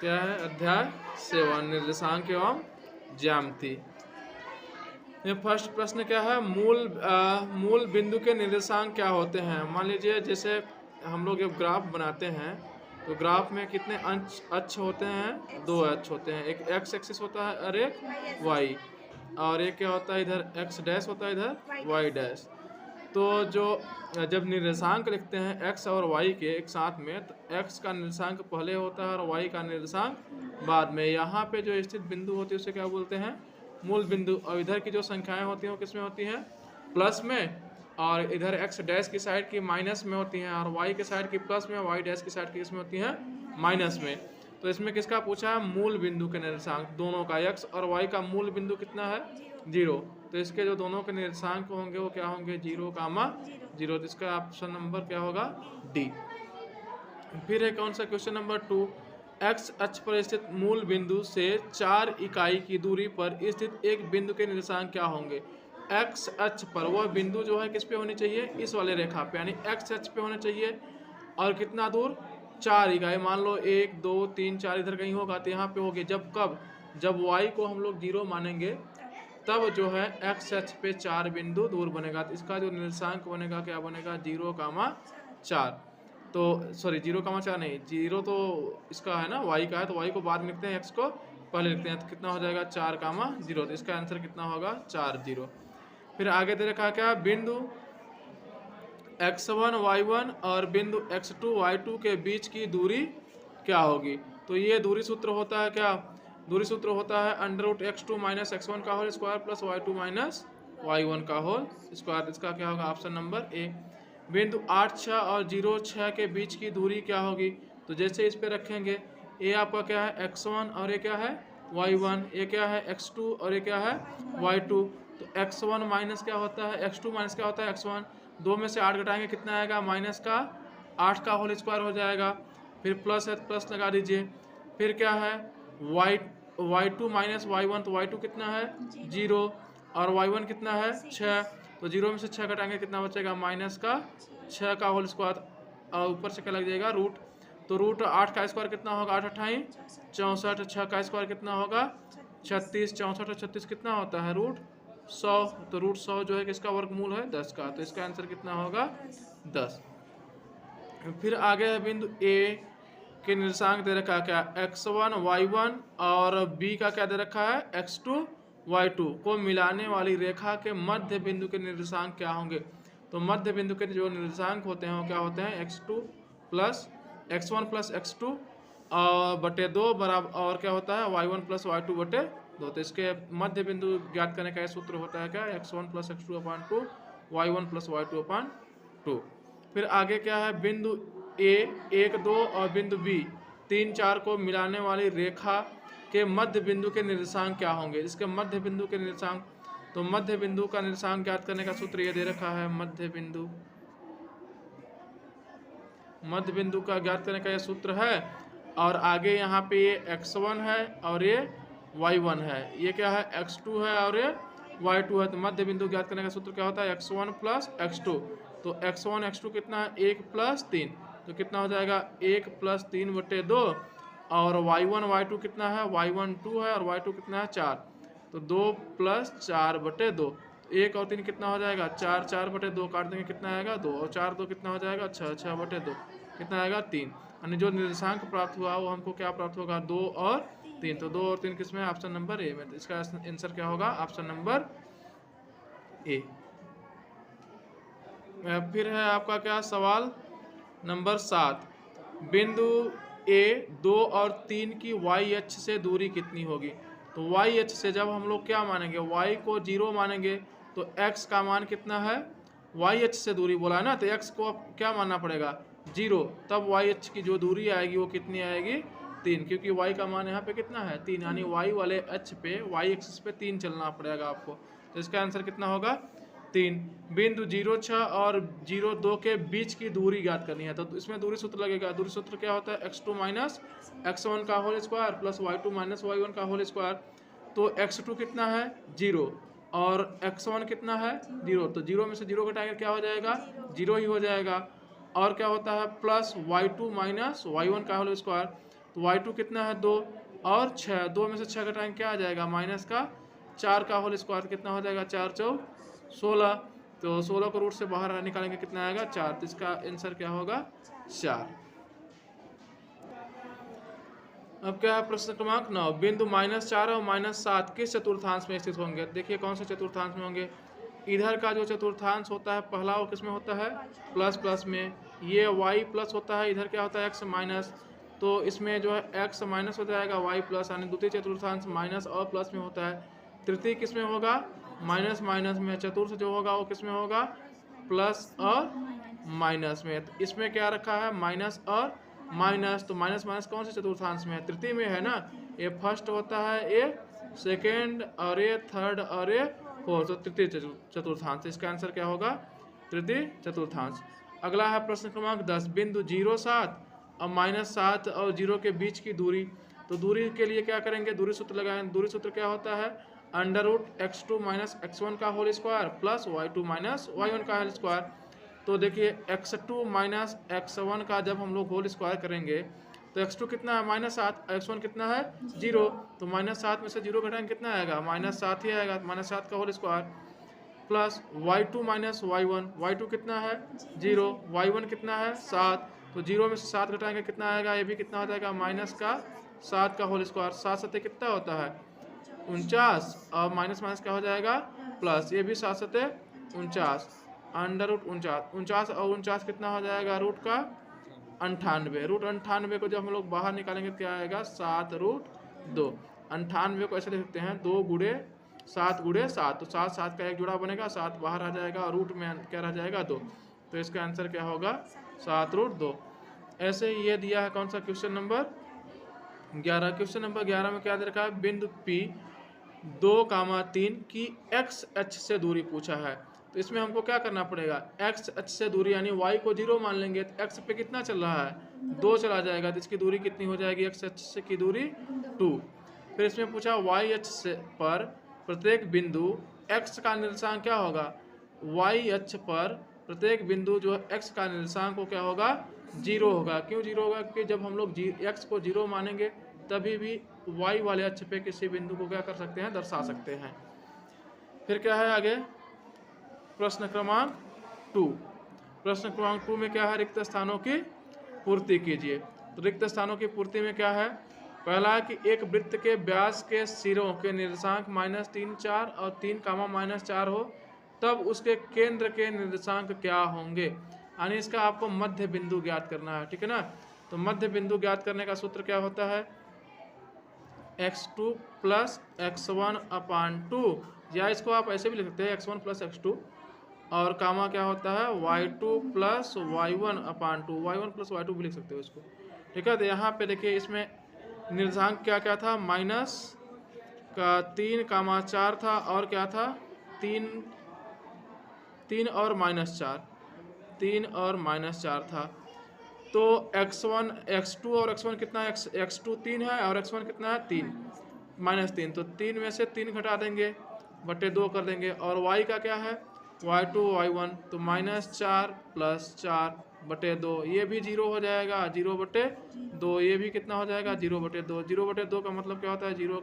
क्या है? अध्याय 7 निर्देशांक एवं ज्यामिति। ये फर्स्ट प्रश्न क्या है? मूल बिंदु के निर्देशांक क्या होते हैं? मान लीजिए जैसे हम लोग जब ग्राफ बनाते हैं तो ग्राफ में कितने अक्ष होते हैं? 2 अक्ष होते हैं, एक एक्स एक्सिस होता है और एक वाई, और एक क्या होता है? इधर एक्स डैश होता है, इधर वाई डैश। तो जो जब निर्देशांक लिखते हैं एक्स और वाई के एक साथ में, तो एक्स का निर्देशांक पहले होता है और वाई का निर्देशांक बाद में। यहाँ पे जो स्थित बिंदु होती है उसे क्या बोलते हैं? मूल बिंदु। और इधर की जो संख्याएं होती हैं वो किस में होती हैं? प्लस में, और इधर एक्स डैश की साइड की माइनस में होती हैं, और वाई की साइड की प्लस में, वाई डैश की साइड की किस में होती हैं? माइनस में। तो इसमें किसका पूछा है? मूल बिंदु के निर्देशांक दोनों का। एक्स और वाई का मूल बिंदु कितना है? 0। तो इसके जो दोनों के निर्देशांक होंगे वो क्या होंगे? 0, 0। तो इसका ऑप्शन नंबर क्या होगा? डी। फिर है कौन सा? Question number 2। एक्स अक्ष पर स्थित मूल बिंदु से 4 इकाई की दूरी पर स्थित एक बिंदु के निर्देशांक क्या होंगे? एक्स अक्ष पर वह बिंदु जो है किस पे होनी चाहिए? इस वाले रेखा पे, यानी एक्स अक्ष पे होना चाहिए। और कितना दूर? 4 इकाई। मान लो 1, 2, 3, 4 इधर कहीं होगा तो यहाँ पे होगी। जब कब? जब y को हम लोग 0 मानेंगे तब जो है एक्स अक्ष पे 4 बिंदु दूर बनेगा। तो इसका जो निर्देशांक बनेगा क्या बनेगा? 0, 4। तो सॉरी 0, 4 नहीं, 0 तो इसका है ना, y का है, तो y को बाद में लिखते हैं, x को पहले लिखते हैं। तो कितना हो जाएगा? 4, 0। तो इसका आंसर कितना होगा? 4, 0। फिर आगे दे रखा क्या? बिंदु x1 y1 और बिंदु x2 y2 के बीच की दूरी क्या होगी? तो ये दूरी सूत्र होता है क्या? दूरी सूत्र होता है √x2 - x1 का whole square plus y2 - y1 का होल स्क्वायर। इसका क्या होगा? Option number A. बिंदु 8, 6 और 0, 6 के बीच की दूरी क्या होगी? तो जैसे इस पे रखेंगे, ए आपका क्या है? x1 और ये क्या है? y1, ये क्या है? x2 और ये क्या है? y2। तो x1 माइनस क्या होता है? x2 माइनस क्या होता है? x1। 2 में से 8 घटाएंगे, कितना आएगा? माइनस का 8 का होल स्क्वायर हो जाएगा। फिर प्लस है तो प्लस लगा दीजिए। फिर क्या है? y2 माइनस y1, तो y2 कितना है? 0, और y1 कितना है? 6। तो 0 में से 6 घटाएंगे, कितना बचेगा? माइनस का 6 का होल स्क्वायर, और ऊपर से क्या लग जाएगा? रूट। तो रूट 8 का स्क्वायर कितना होगा? 8 अट्ठाई 64। 6 का स्क्वायर कितना होगा? 36। 64 और 36 कितना होता है? √100। तो √100 जो है किसका वर्गमूल है? 10 का। तो इसका आंसर कितना होगा? 10। फिर आगे है बिंदु ए के निर्देशांक दे रखा है क्या? x1 y1 और b का क्या दे रखा है? x2 y2 को मिलाने वाली रेखा के मध्य बिंदु के निर्देशांक क्या होंगे? तो मध्य बिंदु के जो निर्देशांक होते हैं वो क्या होते हैं? x1 प्लस x2 और बटे 2 बराबर, और क्या होता है? y1 प्लस y2 बटे 2। तो इसके मध्य बिंदु ज्ञात करने का सूत्र होता है क्या? x1 plus x2/2, y1 plus y2/2। फिर आगे क्या है? बिंदु ए 1, 2 और बिंदु बी 3, 4 को मिलाने वाली रेखा के मध्य बिंदु के निर्देशांक क्या होंगे? इसके मध्य बिंदु के निर्देशांक, तो मध्य बिंदु का निर्देशांक ज्ञात करने का सूत्र ये दे रखा है। मध्य बिंदु का ज्ञात करने का यह सूत्र है। और आगे यहाँ पे ये x1 है और ये y1 है, ये क्या है? x2 है और ये y2 है। तो मध्य बिंदु ज्ञात करने का सूत्र क्या होता है? x1 plus x2। तो x1 x2 कितना है? 1 प्लस 3। तो कितना हो जाएगा? 1 प्लस 3 बटे 2। और y1 y2 कितना है? y1 2 है और y2 कितना है? 4। तो 2 प्लस 4 बटे 2। 1 और 3 कितना हो जाएगा? 4। 4 बटे 2 काट देंगे, कितना आएगा? 2। और 4 2 कितना हो जाएगा? 6। 6 बटे 2 कितना आएगा? 3। यानी जो निर्देशांक प्राप्त हुआ वो हमको क्या प्राप्त होगा? 2 और 3। तो 2 और 3 किसमें? ऑप्शन नंबर ए में। तो इसका आंसर क्या होगा? Option number A. फिर है आपका क्या? सवाल नंबर 7। बिंदु ए 2 और 3 की y अक्ष से दूरी कितनी होगी? तो y अक्ष से जब हम लोग क्या मानेंगे? y को 0 मानेंगे तो x का मान कितना है? y अक्ष से दूरी बोला है ना, तो x को अब क्या मानना पड़ेगा? 0। तब y अक्ष की जो दूरी आएगी वो कितनी आएगी? 3, क्योंकि y का मान यहाँ पे कितना है? 3, यानी y वाले अक्ष पे, y एक्सिस पे 3 चलना पड़ेगा आपको। तो इसका आंसर कितना होगा? 3। बिंदु 0, 6 और 0, 2 के बीच की दूरी ज्ञात करनी है। तो इसमें दूरी सूत्र लगेगा। दूरी सूत्र क्या होता है? x2 माइनस x1 का whole square plus y2 minus y1 का होल स्क्वायर। तो x2 कितना है? 0, और x1 कितना है? 0। तो 0 में से 0 घटाएंगे, क्या हो जाएगा? 0 ही हो जाएगा। और क्या होता है? प्लस y2 माइनस y1 का होल स्क्वायर। तो y2 कितना है 2 और 6, 2 में से 6 घटाएंगे क्या आ जाएगा माइनस का 4 का होल स्क्वायर कितना हो जाएगा 4 चौक 16, तो 16 को रूट से बाहर निकालेंगे कितना आएगा 4, तो इसका आंसर क्या होगा 4। अब क्या है प्रश्न क्रमांक 9, बिंदु -4 और -7 किस चतुर्थांश में स्थित होंगे। देखिए कौन से चतुर्थांश में होंगे। इधर का जो चतुर्थांश होता है पहला वो किस में होता है प्लस प्लस में, ये y प्लस होता है, इधर क्या होता है x माइनस, तो इसमें जो है x माइनस हो जाएगा y प्लस, यानी द्वितीय चतुर्थांश माइनस और प्लस में होता है। तृतीय किस में होगा माइनस माइनस में, चतुर्थ जो होगा वो किस में होगा प्लस और माइनस में। तो इसमें क्या रखा है माइनस और माइनस, तो माइनस माइनस कौन से चतुर्थांश में है तृतीय में है ना, ये फर्स्ट होता है, ये सेकेंड और ये थर्ड और ये फोर्थ, तो तृतीय चतुर्थांश, इसका आंसर क्या होगा तृतीय चतुर्थांश। अगला है प्रश्न क्रमांक 10, बिंदु 0 7 और -7 और 0 के बीच की दूरी। तो दूरी के लिए क्या करेंगे दूरी सूत्र लगाएंगे। दूरी सूत्र क्या होता है √x2 - x1 का whole square plus y2 - y1 का होल स्क्वायर। तो देखिए x2 - x1 का जब हम लोग होल स्क्वायर करेंगे तो x2 कितना है -7, x1 कितना है 0, तो -7 में से 0 घटाएंगे कितना आएगा -7 ही आएगा, -7 का whole square plus y2 - y1, y2 कितना है 0, y1 कितना है 7, तो 0 में से 7 घटाएंगे कितना आएगा, ये भी कितना हो जाएगा -7 का होल स्क्वायर, 7 7 कितना होता है 49, और माइनस माइनस क्या हो जाएगा प्लस, ये भी 7 7 49, √49 और 49 कितना हो जाएगा रूट का 98, √98 को जब हम लोग बाहर निकालेंगे तो क्या आएगा 7√2, 98 को ऐसे लिख सकते हैं 2 गुणे 7 गुणे 7, तो 7 7 का एक जुड़ा बनेगा, 7 बाहर आ जाएगा और रूट में क्या रह जाएगा 2, तो इसका आंसर क्या होगा 7√2। ऐसे ही ये दिया है कौन सा क्वेश्चन नंबर 11। क्वेश्चन नंबर 11 में क्या दे रखा है बिंदु P 2,3 की x अक्ष से दूरी पूछा है। तो इसमें हमको क्या करना पड़ेगा x अक्ष से दूरी यानी y को 0 मान लेंगे, तो x पे कितना चल रहा है 2 चला जाएगा, तो इसकी दूरी कितनी हो जाएगी x अक्ष से की दूरी 2। फिर इसमें पूछा y अक्ष से पर प्रत्येक बिंदु x का निर्देशांक क्या होगा, y अक्ष पर प्रत्येक बिंदु जो x का निर्देशांक को क्या होगा 0 होगा। क्यों 0 होगा, क्योंकि जब हम लोग x को 0 मानेंगे तभी भी y वाले अक्ष पे किसी बिंदु को क्या कर सकते हैं दर्शा सकते हैं। फिर क्या है आगे प्रश्न क्रमांक 2। प्रश्न क्रमांक 2 में क्या है रिक्त स्थानों की पूर्ति कीजिए। तो रिक्त स्थानों की पूर्ति में क्या है, पहला है कि एक वृत्त के व्यास के सिरों के निर्देशांक -3 4 और 3, -4 हो तब उसके केंद्र के निर्देशांक क्या होंगे, यानी इसका आपको मध्य बिंदु ज्ञात करना है, ठीक है ना। तो मध्य बिंदु ज्ञात करने का सूत्र क्या होता है x2 + x1/2, या इसको आप ऐसे भी लिख सकते हैं x1 + x2, और कामा क्या होता है y2 + y1/2, y1 + y2 भी लिख सकते हो इसको, ठीक है। तो यहाँ पे देखिए इसमें निर्देशांक क्या क्या था माइनस का 3, 4 था, और क्या था 3 और -4, 3 और -4 था। तो x1 x2 और x1 कितना है, x2 3 है और x1 कितना है 3 -3, तो 3 में से 3 घटा देंगे बटे 2 कर देंगे, और y का क्या है y2 y1, तो -4 + 4 बटे 2, ये भी 0 हो जाएगा 0 बटे 2, ये भी कितना हो जाएगा 0 बटे 2, 0 बटे 2 का मतलब क्या होता है 0,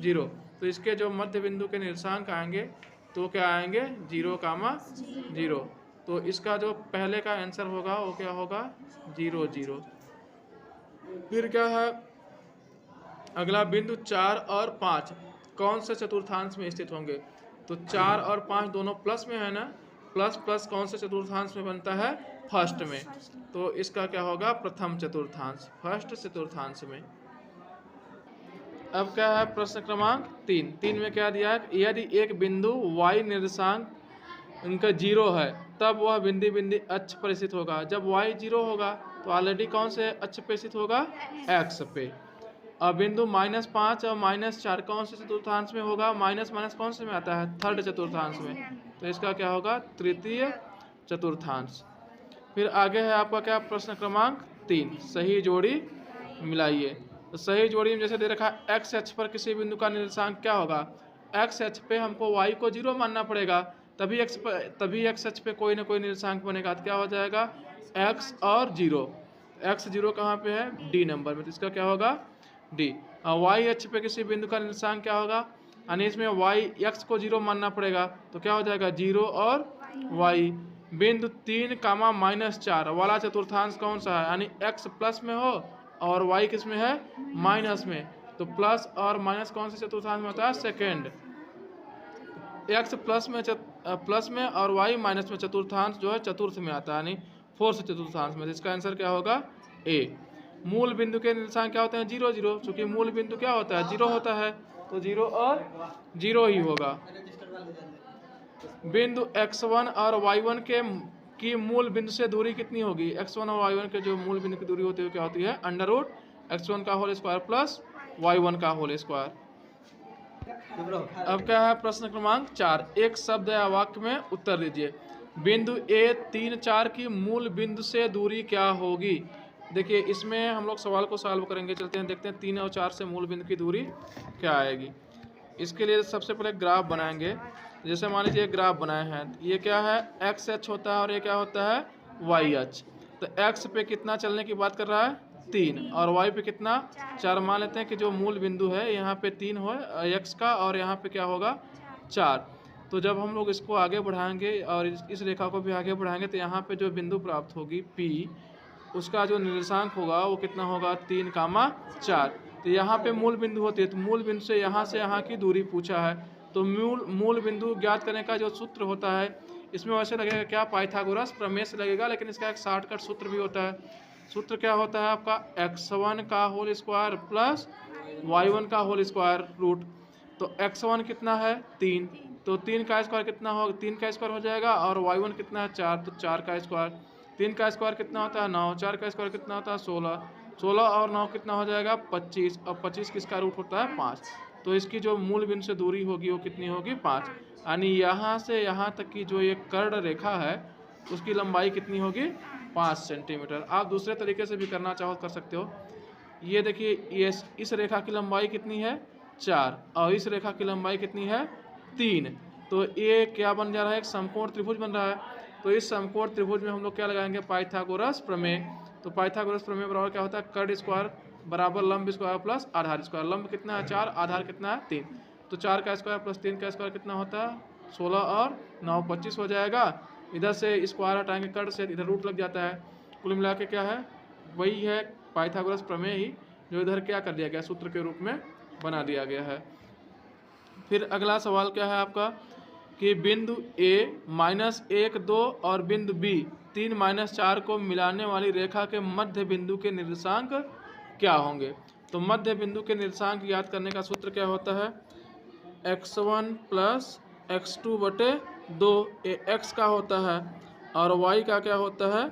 0। तो इसके जो मध्य बिंदु के निर्देशांक आएंगे तो क्या आएंगे 0, 0। तो इसका जो पहले का आंसर होगा वो क्या होगा 0 0। फिर क्या है अगला बिंदु 4 और 5 कौन से चतुर्थांश में स्थित होंगे। तो 4 और 5 दोनों प्लस में है ना, प्लस प्लस कौन से चतुर्थांश में बनता है फर्स्ट में, तो इसका क्या होगा प्रथम चतुर्थांश, फर्स्ट चतुर्थांश में। अब क्या है प्रश्न क्रमांक 3 में क्या दिया है, यदि एक बिंदु y निर्देशांक इनका 0 है तब वह बिंदु अक्ष पर स्थित होगा। जब y 0 होगा तो ऑलरेडी कौन से अक्ष पे स्थित होगा x पे। अब बिंदु -5 और -4 कौन से चतुर्थांश में होगा, माइनस माइनस कौन से में आता है थर्ड चतुर्थांश में, तो इसका क्या होगा तृतीय चतुर्थांश। फिर आगे है आपका क्या प्रश्न क्रमांक 3 सही जोड़ी मिलाइए। तो सही जोड़ी में जैसे दे रखा है x अक्ष पर किसी बिंदु का निर्देशांक क्या होगा, x अक्ष पे हमको y को 0 मानना पड़ेगा, तभी x अक्ष पे कोई ना कोई निर्देशांक बनेगा, तो क्या हो जाएगा x और 0। एक्स जीरो कहाँ पे है, डी नंबर में, तो इसका क्या होगा डी। वाई अक्ष पे किसी बिंदु का निर्देशांक क्या होगा, यानी इसमें वाई एक्स को जीरो मानना पड़ेगा, तो क्या हो जाएगा जीरो और वाई। बिंदु 3, -4 वाला चतुर्थांश कौन सा है, यानी एक्स प्लस में हो और वाई किस में है, माइनस में, तो प्लस और माइनस कौन से चतुर्थांश में होता है, सेकेंड। एक्स प्लस में और वाई माइनस में, चतुर्थांश जो है चतुर्थ में आता है, यानी फोर्थ चतुर्थांश में। इसका आंसर क्या होगा ए। मूल बिंदु के निर्देशांक क्या होते हैं, 0 0, क्योंकि मूल बिंदु क्या होता है, 0 होता है, तो 0 और 0 ही होगा। बिंदु x1 और y1 की मूल बिंदु से दूरी कितनी होगी, x1 और y1 के जो मूल बिंदु की दूरी होती है क्या होती है, √x1 का होल स्क्वायर प्लस y1 का होल स्क्वायर। अब क्या है प्रश्न क्रमांक 4, एक शब्द या वाक्य में उत्तर दीजिए। बिंदु A 3 4 की मूल बिंदु से दूरी क्या होगी। देखिए इसमें हम लोग सवाल को सॉल्व करेंगे, चलते हैं देखते हैं 3 और 4 से मूल बिंदु की दूरी क्या आएगी। इसके लिए सबसे पहले ग्राफ बनाएंगे। जैसे मान लीजिए ग्राफ बनाए हैं, ये क्या है एक्स एच होता है और ये क्या होता है वाई एच। तो एक्स पे कितना चलने की बात कर रहा है, 3, और वाई पे कितना 4। मान लेते हैं कि जो मूल बिंदु है यहाँ पे 3 हो एक्स का और यहाँ पे क्या होगा 4। तो जब हम लोग इसको आगे बढ़ाएंगे और इस रेखा को भी आगे बढ़ाएंगे तो यहाँ पे जो बिंदु प्राप्त होगी P, उसका जो निर्देशांक होगा वो कितना होगा 3, 4। तो यहाँ पे मूल बिंदु होती है, तो मूल बिंदु से यहाँ की दूरी पूछा है, तो मूल बिंदु ज्ञात करने का जो सूत्र होता है इसमें वैसे लगेगा क्या, पाइथागोरस प्रमेय से लगेगा, लेकिन इसका एक शॉर्टकट सूत्र भी होता है। सूत्र क्या होता है आपका, x1 का होल स्क्वायर प्लस y1 का होल स्क्वायर रूट। तो x1 कितना है 3, तो 3 का स्क्वायर कितना होगा, 3 का स्क्वायर हो जाएगा, और y1 कितना है 4, तो 4 का स्क्वायर। 3 का स्क्वायर कितना होता है 9, 4 का स्क्वायर कितना होता है 16, 16 और 9 कितना हो जाएगा 25, और 25 किसका रूट होता है 5। तो इसकी जो मूल बिंदु से दूरी होगी वो कितनी होगी 5, यानी यहाँ से यहाँ तक की जो ये कर्ण रेखा है उसकी लंबाई कितनी होगी 5 सेंटीमीटर। आप दूसरे तरीके से भी करना चाहो कर सकते हो। ये देखिए ये इस रेखा की लंबाई कितनी है 4 और इस रेखा की लंबाई कितनी है 3, तो ये क्या बन जा रहा है, एक समकोण त्रिभुज बन रहा है। तो इस समकोण त्रिभुज में हम लोग क्या लगाएंगे, पाइथागोरस प्रमेय। तो पाइथागोरस प्रमेय बराबर क्या होता है, कर्ण स्क्वायर बराबर लंब स्क्वायर प्लस आधार स्क्वायर। लंब कितना है 4, आधार कितना है 3, तो 4 का स्क्वायर प्लस 3 का स्क्वायर कितना होता है 16 और 9 25 हो जाएगा। इधर से स्क्वायर हटाएंगे कर्ण से, इधर रूट लग जाता है। कुल मिला के क्या है, वही है पाइथागोरस प्रमेय ही, जो इधर क्या कर दिया गया सूत्र के रूप में बना दिया गया है। फिर अगला सवाल क्या है आपका कि बिंदु A -1 2 और बिंदु B 3 -4 को मिलाने वाली रेखा के मध्य बिंदु के निर्देशांक क्या होंगे। तो मध्य बिंदु के निर्देशांक याद करने का सूत्र क्या होता है, x1 + x2 बटे 2, ये x का होता है, और y का क्या होता है,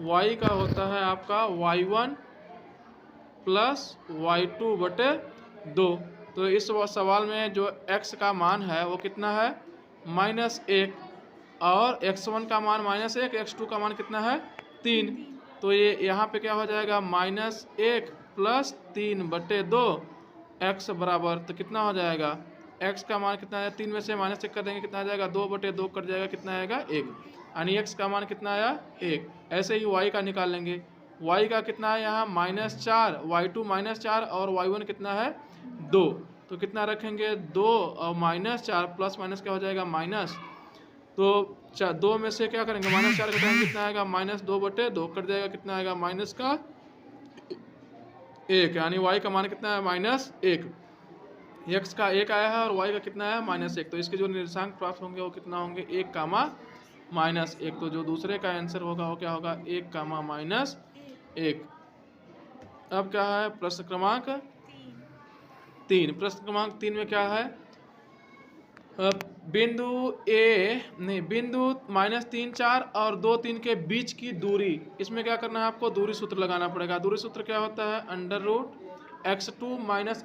y का होता है आपका y1 + y2 बटे 2। तो इस सवाल में जो x का मान है वो कितना है -1, और x1 का मान -1, x2 का मान कितना है 3। तो ये यहाँ पे क्या हो जाएगा -1 + 3 बटे 2 x बराबर, तो कितना हो जाएगा x का मान कितना है, 3 में से -1 कर देंगे कितना आ जाएगा 2 बटे 2 कट जाएगा कितना आएगा 1, यानी x का मान कितना आया 1। ऐसे ही y का निकाल लेंगे, y का कितना है यहाँ -4, y2 -4 और y1 कितना है 2, तो कितना रखेंगे 2 और -4 प्लस माइनस क्या हो जाएगा माइनस, तो 2 में से क्या करेंगे -4 घटाएंगे कितना आएगा -2 बटे 2 कट जाएगा कितना आएगा -1, यानी y का मान कितना है -1। x का 1 आया है और y का कितना है -1, तो इसके जो निर्देशांक प्राप्त होंगे वो कितना होंगे 1, -1। तो जो दूसरे का आंसर होगा वो क्या होगा 1, -1। अब क्या है प्रश्न क्रमांक 3। प्रश्न क्रमांक 3 में क्या है, बिंदु -3 4 और 2 3 के बीच की दूरी, इसमें क्या करना है आपको दूरी सूत्र लगाना पड़ेगा। दूरी सूत्र क्या होता है, √x2 -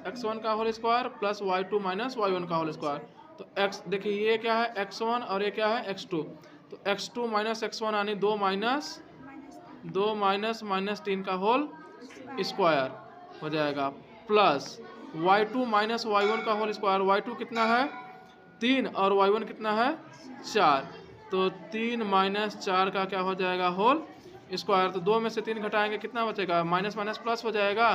x1 का whole square plus y2 - y1 का होल स्क्वायर। तो x देखिए ये क्या है x1 और ये क्या है x2, तो x2 - x1 यानी 2 - -3 का होल स्क्वायर हो जाएगा, प्लस y2 - y1 का होल स्क्वायर। y2 कितना है 3 और y1 कितना है 4, तो 3 - 4 का क्या हो जाएगा होल स्क्वायर, तो 2 में से 3 घटाएंगे कितना बचेगा, माइनस माइनस प्लस हो जाएगा,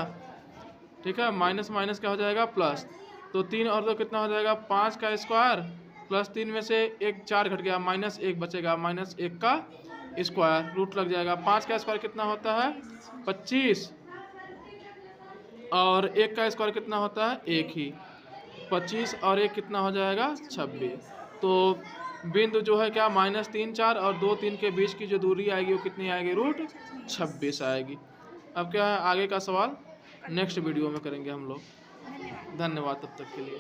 ठीक है, माइनस माइनस क्या हो जाएगा प्लस। तो 3 और 2 कितना हो जाएगा, 5 का स्क्वायर प्लस 3 में से 1 4 घट गया, माइनस 1 बचेगा, माइनस 1 का स्क्वायर, रूट लग जाएगा। 5 का स्क्वायर कितना होता है 25, और 1 का स्क्वायर कितना होता है 1 ही, 25 और 1 कितना हो जाएगा 26। तो बिंदु जो है क्या -3 4 और 2 3 के बीच की जो दूरी आएगी वो कितनी आएगी, रूट 26 आएगी। अब क्या है आगे का सवाल नेक्स्ट वीडियो में करेंगे हम लोग। धन्यवाद तब तक के लिए।